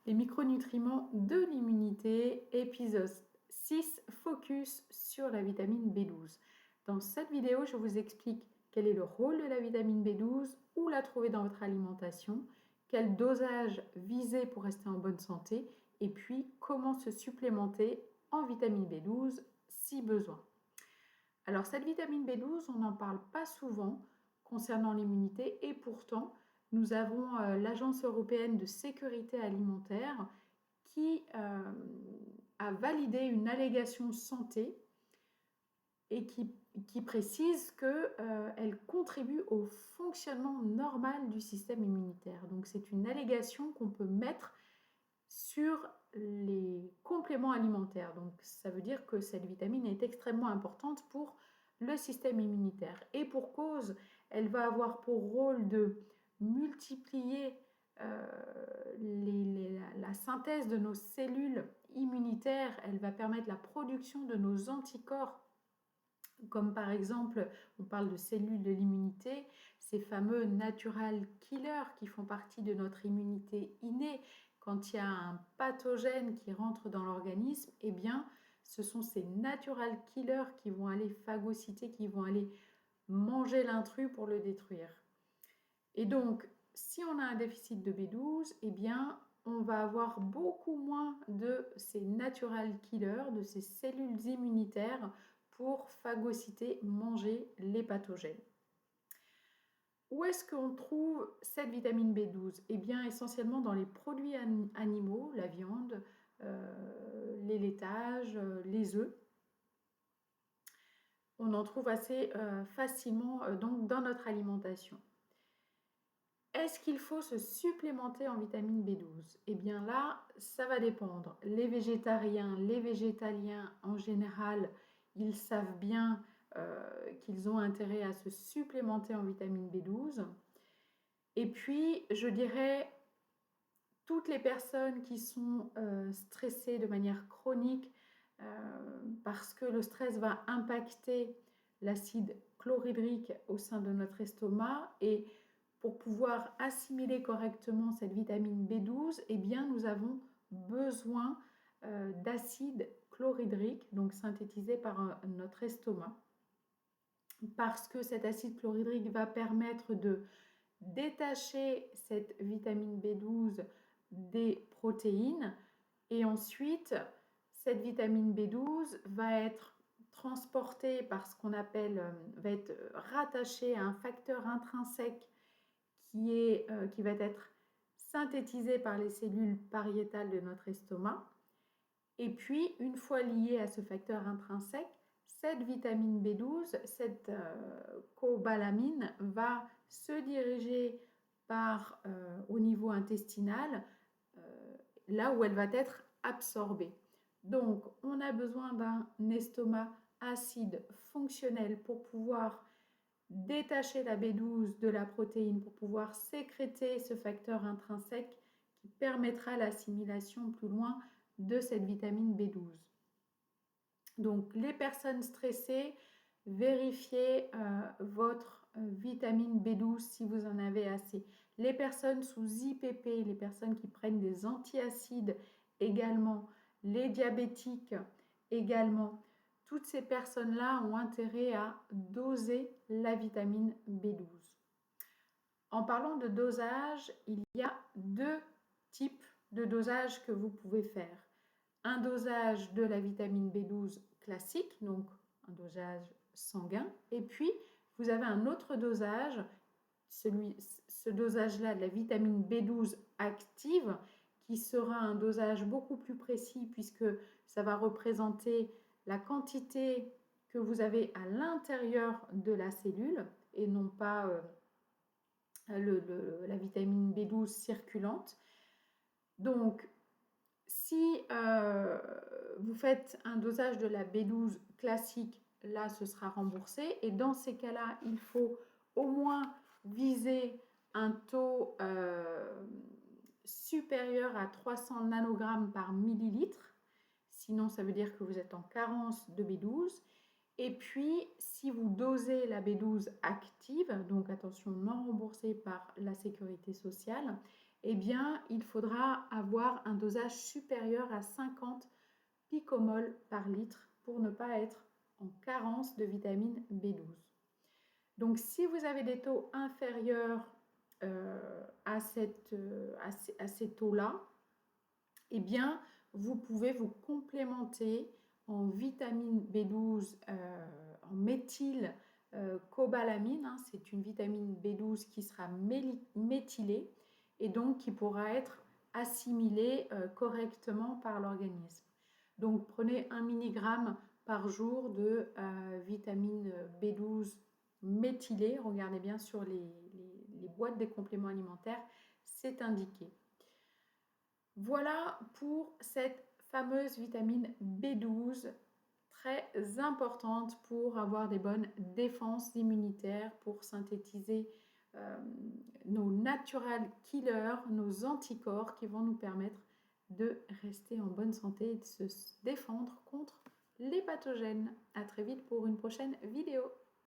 Les micronutriments de l'immunité, épisode 6, focus sur la vitamine B12. Dans cette vidéo, je vous explique quel est le rôle de la vitamine B12, où la trouver dans votre alimentation, quel dosage viser pour rester en bonne santé, et puis comment se supplémenter en vitamine B12 si besoin. Alors cette vitamine B12, on n'en parle pas souvent concernant l'immunité et pourtant, nous avons l'Agence européenne de sécurité alimentaire qui a validé une allégation santé et qui précise qu'elle contribue au fonctionnement normal du système immunitaire. Donc c'est une allégation qu'on peut mettre sur les compléments alimentaires. Donc ça veut dire que cette vitamine est extrêmement importante pour le système immunitaire. Et pour cause, elle va avoir pour rôle de multiplier la synthèse de nos cellules immunitaires. Elle va permettre la production de nos anticorps, comme par exemple, on parle de cellules de l'immunité, ces fameux natural killers qui font partie de notre immunité innée. Quand il y a un pathogène qui rentre dans l'organisme, eh bien, ce sont ces natural killers qui vont aller phagocyter, qui vont aller manger l'intrus pour le détruire. Et donc, si on a un déficit de B12, eh bien, on va avoir beaucoup moins de ces natural killers, de ces cellules immunitaires pour phagocyter, manger les pathogènes. Où est-ce qu'on trouve cette vitamine B12? Eh bien, essentiellement dans les produits animaux, la viande, les laitages, les œufs. On en trouve assez facilement donc dans notre alimentation. Est-ce qu'il faut se supplémenter en vitamine B12? Eh bien là, ça va dépendre. Les végétariens, les végétaliens en général, ils savent bien qu'ils ont intérêt à se supplémenter en vitamine B12. Et puis, je dirais, toutes les personnes qui sont stressées de manière chronique parce que le stress va impacter l'acide chlorhydrique au sein de notre estomac et pour pouvoir assimiler correctement cette vitamine B12, eh bien, nous avons besoin d'acide chlorhydrique, donc synthétisé par notre estomac, parce que cet acide chlorhydrique va permettre de détacher cette vitamine B12 des protéines et ensuite cette vitamine B12 va être transportée par ce qu'on appelle, va être rattachée à un facteur intrinsèque qui va être synthétisé par les cellules pariétales de notre estomac. Et puis, une fois liée à ce facteur intrinsèque, cette vitamine B12, cette cobalamine, va se diriger au niveau intestinal, là où elle va être absorbée. Donc, on a besoin d'un estomac acide fonctionnel pour pouvoir détacher la B12 de la protéine, pour pouvoir sécréter ce facteur intrinsèque qui permettra l'assimilation plus loin de cette vitamine B12. Donc, les personnes stressées, vérifiez votre vitamine B12 si vous en avez assez. Les personnes sous IPP, les personnes qui prennent des antiacides également, les diabétiques également, toutes ces personnes-là ont intérêt à doser la vitamine B12. En parlant de dosage, il y a deux types de dosage que vous pouvez faire. Un dosage de la vitamine B12 classique, donc un dosage sanguin, et puis vous avez un autre dosage, ce dosage-là de la vitamine B12 active, qui sera un dosage beaucoup plus précis puisque ça va représenter la quantité que vous avez à l'intérieur de la cellule et non pas la vitamine B12 circulante. Donc, si vous faites un dosage de la B12 classique, là, ce sera remboursé. Et dans ces cas-là, il faut au moins viser un taux supérieur à 300 nanogrammes par millilitre. Sinon, ça veut dire que vous êtes en carence de B12. Et puis, si vous dosez la B12 active, donc attention, non remboursée par la sécurité sociale, eh bien, il faudra avoir un dosage supérieur à 50 picomoles par litre pour ne pas être en carence de vitamine B12. Donc, si vous avez des taux inférieurs à ces taux-là, eh bien, vous pouvez vous complémenter en vitamine B12, en méthylcobalamine. Hein, c'est une vitamine B12 qui sera méthylée et donc qui pourra être assimilée correctement par l'organisme. Donc, prenez 1 mg par jour de vitamine B12 méthylée. Regardez bien sur les boîtes des compléments alimentaires, c'est indiqué. Voilà pour cette fameuse vitamine B12, très importante pour avoir des bonnes défenses immunitaires, pour synthétiser nos natural killers, nos anticorps qui vont nous permettre de rester en bonne santé et de se défendre contre les pathogènes. À très vite pour une prochaine vidéo.